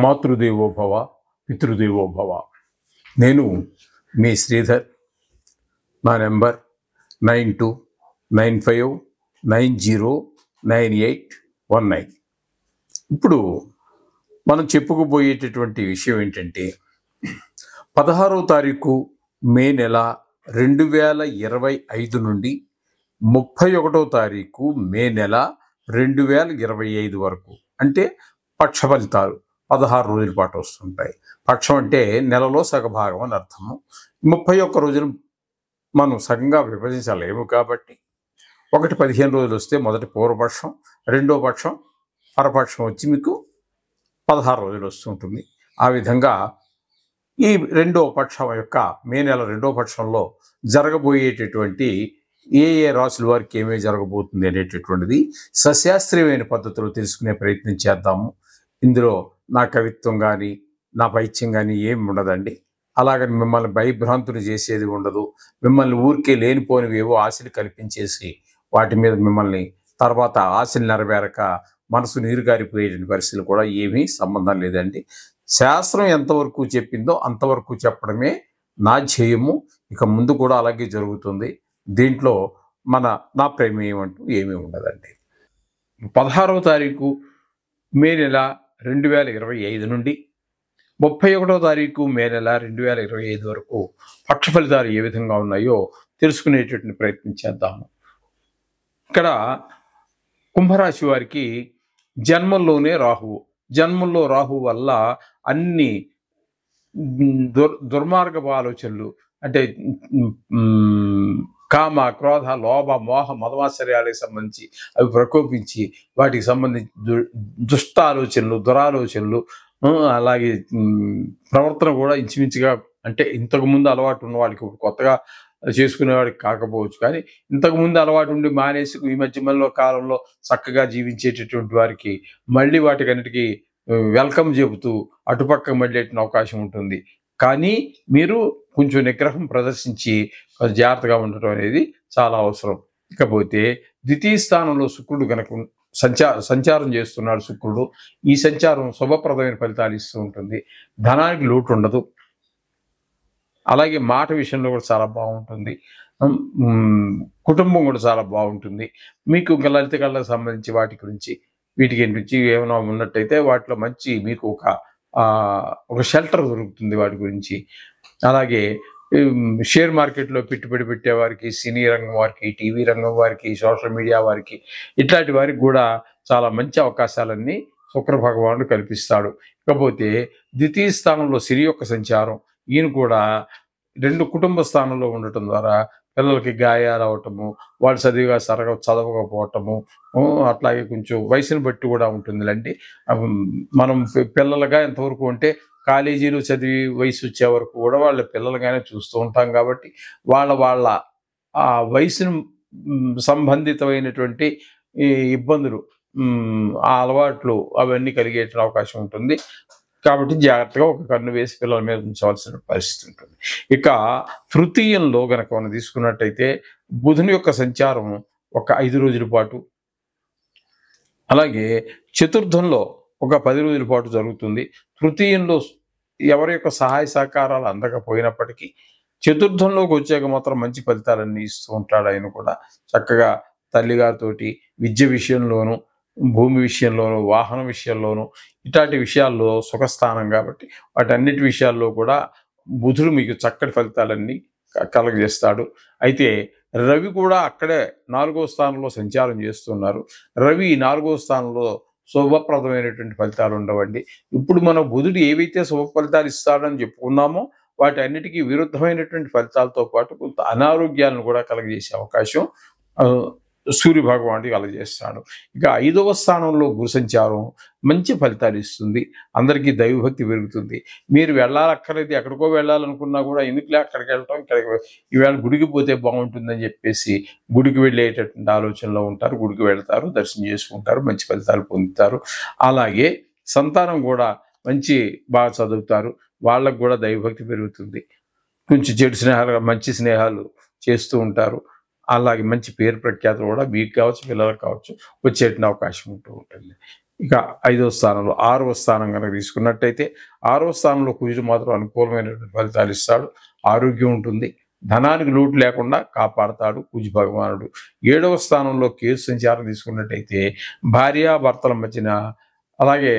మాతృదేవో భవ, పితృదేవో భవ. నేను మీ శ్రీధర్. నా నెంబర్ 9295909819. ఇప్పుడు మనం చెప్పుకోబోయేటటువంటి విషయం ఏంటంటే, 16వ తారీఖు మే నెల 2025 నుండి 31వ తారీఖు మే నెల 2025 వరకు, అంటే పక్ష ఫలితాలు 16 రోజుల పాటు వస్తుంటాయి. పక్షం అంటే నెలలో సగభాగం అని అర్థము. 31 రోజులు మనం సగంగా విభజించలేము కాబట్టి, ఒకటి 15 రోజులు వస్తే మొదటి పూర్వపక్షం, రెండో పక్షం పరపక్షం వచ్చి మీకు 16 రోజులు వస్తుంటుంది. ఆ విధంగా ఈ రెండో పక్షం యొక్క మే నెల రెండో పక్షంలో జరగబోయేటటువంటి ఏ రాశుల వారికి ఏమేమి జరగబోతుంది అనేటటువంటిది సశాస్త్రీయమైన పద్ధతిలో తెలుసుకునే ప్రయత్నం చేద్దాము. ఇందులో నా కవిత్వం కానీ నా పైత్యం కానీ ఏమి ఉండదండి. అలాగని మిమ్మల్ని భయభ్రాంతులు చేసేది ఉండదు. మిమ్మల్ని ఊరికే లేనిపోనివి ఏవో ఆశలు కల్పించేసి వాటి మీద మిమ్మల్ని తర్వాత ఆశలు నెరవేరక మనసు నీరుగారిపోయేటువంటి పరిస్థితులు కూడా ఏమీ సంబంధం లేదండి. శాస్త్రం ఎంతవరకు చెప్పిందో అంతవరకు చెప్పడమే నా ధ్యేయము. ఇక ముందు కూడా అలాగే జరుగుతుంది. దీంట్లో నా ప్రమేయం అంటూ ఏమీ ఉండదండి. 16వ తారీఖు మే నెల 2025 నుండి 31వ తారీఖు మే నెల 2025 వరకు పక్ష ఫలితాలు ఏ విధంగా ఉన్నాయో తెలుసుకునేటటువంటి ప్రయత్నం చేద్దాము. ఇక్కడ కుంభరాశి వారికి జన్మంలోనే రాహువు. జన్మంలో రాహువు వల్ల అన్ని దుర్మార్గపు ఆలోచనలు, అంటే కామ, క్రోధ, లోభ, మోహ, మదమాశ్చర్యాలకు సంబంధించి అవి ప్రకోపించి వాటికి సంబంధించి దుష్ట ఆలోచనలు, దురాలోచనలు, అలాగే ప్రవర్తన కూడా ఇంచుమించుగా, అంటే ఇంతకుముందు అలవాటు ఉన్న వాళ్ళకి కొత్తగా చేసుకునేవాడికి కాకపోవచ్చు, కానీ ఇంతకుముందు అలవాటు ఉండి మానేసి ఈ మధ్యలో కాలంలో చక్కగా జీవించేటటువంటి వారికి మళ్ళీ వాటికన్నిటికీ వెల్కమ్ చెబుతూ అటుపక్క మళ్ళేటిన అవకాశం ఉంటుంది. కానీ మీరు కొంచెం నిగ్రహం ప్రదర్శించి జాగ్రత్తగా ఉండటం అనేది చాలా అవసరం. ఇకపోతే ద్వితీయ స్థానంలో శుక్రుడు కనుక సంచారం చేస్తున్నాడు. శుక్రుడు ఈ సంచారం శుభప్రదమైన ఫలితాలు ఇస్తూ ఉంటుంది. ధనానికి లోటు ఉండదు. అలాగే మాట విషయంలో కూడా చాలా బాగుంటుంది. కుటుంబం కూడా చాలా బాగుంటుంది. మీకు ఇంకా లలిత కళలకు సంబంధించి వీటికి ఏమైనా ఉన్నట్టయితే వాటిలో మంచి మీకు ఒక షెల్టర్ దొరుకుతుంది వాటి గురించి. అలాగే షేర్ మార్కెట్లో పెట్టుబడి పెట్టే వారికి, సినీ రంగం వారికి, టీవీ రంగం వారికి, సోషల్ మీడియా వారికి, ఇట్లాంటి వారికి కూడా చాలా మంచి అవకాశాలన్నీ శుక్ర భగవానుడు కల్పిస్తాడు. ఇకపోతే ద్వితీయ స్థానంలో శని యొక్క సంచారం, ఈయన కూడా రెండు కుటుంబ స్థానంలో ఉండటం ద్వారా పిల్లలకి గాయాలు అవటము, వాళ్ళు చదవకపోవటము, అట్లాగే కొంచెం వయసును బట్టి కూడా ఉంటుంది. అంటే మనం పిల్లలుగా ఎంతవరకు అంటే కాలేజీలు చదివి వయసు వచ్చే వరకు కూడా వాళ్ళ పిల్లలుగానే చూస్తూ ఉంటాం కాబట్టి వాళ్ళ ఆ వయసును సంబంధితమైనటువంటి ఇబ్బందులు, ఆ అలవాట్లు అవన్నీ కలిగే అవకాశం ఉంటుంది. కాబట్టి జాగ్రత్తగా ఒక కన్ను వేసి పిల్లల మీద ఉంచవలసిన పరిస్థితి ఉంటుంది. ఇక తృతీయంలో గనక మనం తీసుకున్నట్టయితే బుధుని యొక్క సంచారం ఒక 5 రోజుల పాటు, అలాగే చతుర్థంలో ఒక 10 రోజుల పాటు జరుగుతుంది. తృతీయంలో ఎవరి యొక్క సహాయ సహకారాలు అందకపోయినప్పటికీ చతుర్థంలోకి వచ్చాక మాత్రం మంచి ఫలితాలన్నీ ఇస్తూ ఉంటాడు. ఆయన కూడా చక్కగా తల్లిగారితోటి విద్య విషయంలోనూ, భూమి విషయంలోనూ, వాహనం విషయంలోనూ, ఇట్లాంటి విషయాల్లో సుఖస్థానం కాబట్టి వాటన్నిటి విషయాల్లో కూడా బుధుడు మీకు చక్కటి ఫలితాలన్నీ కలగజేస్తాడు. అయితే రవి కూడా అక్కడే 4వ స్థానంలో సంచారం చేస్తున్నారు. రవి 4వ స్థానంలో శుభప్రదమైనటువంటి ఫలితాలు ఉండవండి. ఇప్పుడు మనం బుధుడు ఏవైతే శుభ ఫలితాలు ఇస్తాడని చెప్పుకున్నామో వాటి అన్నిటికీ విరుద్ధమైనటువంటి ఫలితాలతో పాటు కొంత అనారోగ్యాలను కూడా కలగజేసే అవకాశం సూర్య భగవానుడికి కలగజేస్తాడు. ఇక 5వ స్థానంలో గురు సంచారం మంచి ఫలితాలు ఇస్తుంది. అందరికీ దైవభక్తి పెరుగుతుంది. మీరు వెళ్ళాలక్కర్లేదు, ఎక్కడికో వెళ్ళాలనుకున్నా కూడా ఎందుకులే అక్కడికి వెళ్ళటం, ఇక్కడికి ఈవేళ గుడికి పోతే బాగుంటుందని చెప్పేసి గుడికి వెళ్ళేటటువంటి ఆలోచనలో ఉంటారు. గుడికి వెళ్తారు, దర్శనం చేసుకుంటారు, మంచి ఫలితాలు పొందుతారు. అలాగే సంతానం కూడా బాగా చదువుతారు, వాళ్ళకు కూడా దైవభక్తి పెరుగుతుంది. కొంచెం చెడు స్నేహాలు, మంచి స్నేహాలు చేస్తూ ఉంటారు. అలాగే మంచి పేరు ప్రఖ్యాతులు కూడా మీకు కావచ్చు, పిల్లలకు కావచ్చు వచ్చేటువంటి అవకాశం ఉంటూ ఉంటుంది. ఇక 5వ స్థానంలో 6వ స్థానం కనుక తీసుకున్నట్టయితే 6వ స్థానంలో కుజుడు మాత్రం అనుకూలమైనటువంటి ఫలితాలు ఇస్తాడు. ఆరోగ్యం ఉంటుంది. ధనానికి లోటు లేకుండా కాపాడతాడు కుజు భగవానుడు. 7వ స్థానంలో కేతు సంచారం తీసుకున్నట్టయితే భార్యాభర్తల మధ్యన, అలాగే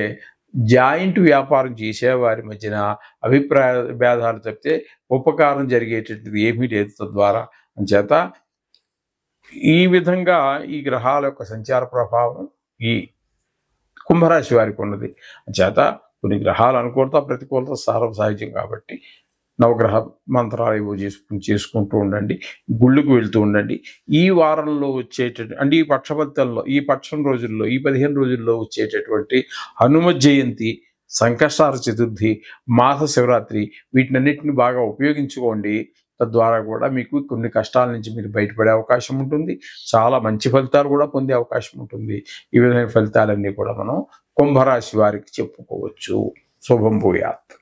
జాయింట్ వ్యాపారం చేసేవారి మధ్యన అభిప్రాయ భేదాలు తప్పితే ఉపకారం జరిగేటటువంటిది ఏమీ లేదు తద్వారా. అంచేత ఈ విధంగా ఈ గ్రహాల యొక్క సంచార ప్రభావం ఈ కుంభరాశి వారికి ఉన్నది. చేత కొన్ని గ్రహాలు అనుకూలత ప్రతికూలత సహజం కాబట్టి నవగ్రహ మంత్రాలు ఏవో చేసుకుంటూ ఉండండి. గుళ్ళకు వెళ్తూ ఉండండి. ఈ వారంలో వచ్చేటటువంటి అంటే ఈ పక్షపత్యంలో ఈ పక్షం రోజుల్లో ఈ 15 రోజుల్లో వచ్చేటటువంటి హనుమ జయంతి, సంకష్టార చతుర్థి, మాస శివరాత్రి వీటినన్నిటిని బాగా ఉపయోగించుకోండి. తద్వారా కూడా మీకు కొన్ని కష్టాల నుంచి మీరు బయటపడే అవకాశం ఉంటుంది. చాలా మంచి ఫలితాలు కూడా పొందే అవకాశం ఉంటుంది. ఈ విధమైన ఫలితాలన్నీ కూడా మనం కుంభరాశి వారికి చెప్పుకోవచ్చు. శుభం భూయాత్.